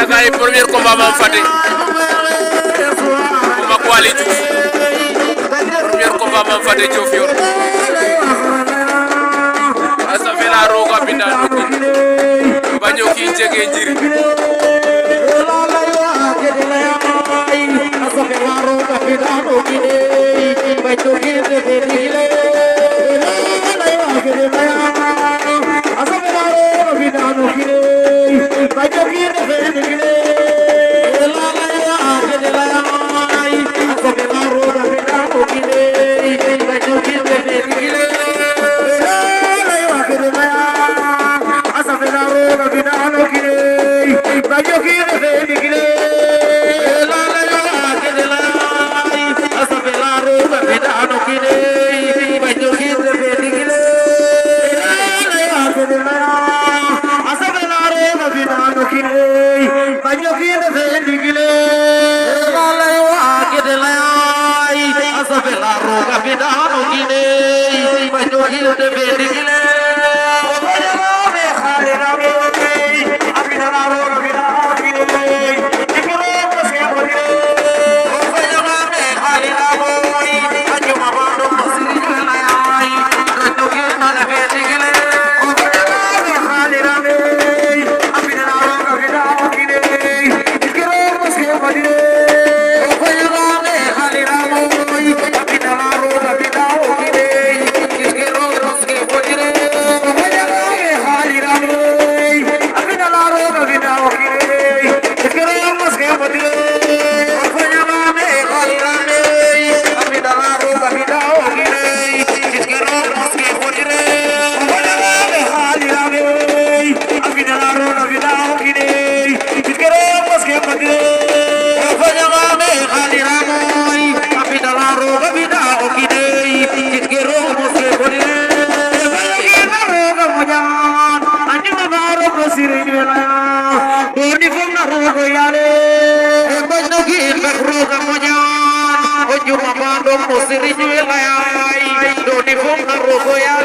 gars yi premier combat Mame Fadé bu mag Waly Diouf premier combat Mame Fadé Diofior asafela roga binda nokin baño ki jege njiri asafela roga binda nokin baño ki jege njiri asafela roga binda nokin baño ki jege njiri Musiri jual ayai, doni pun naruh goyang.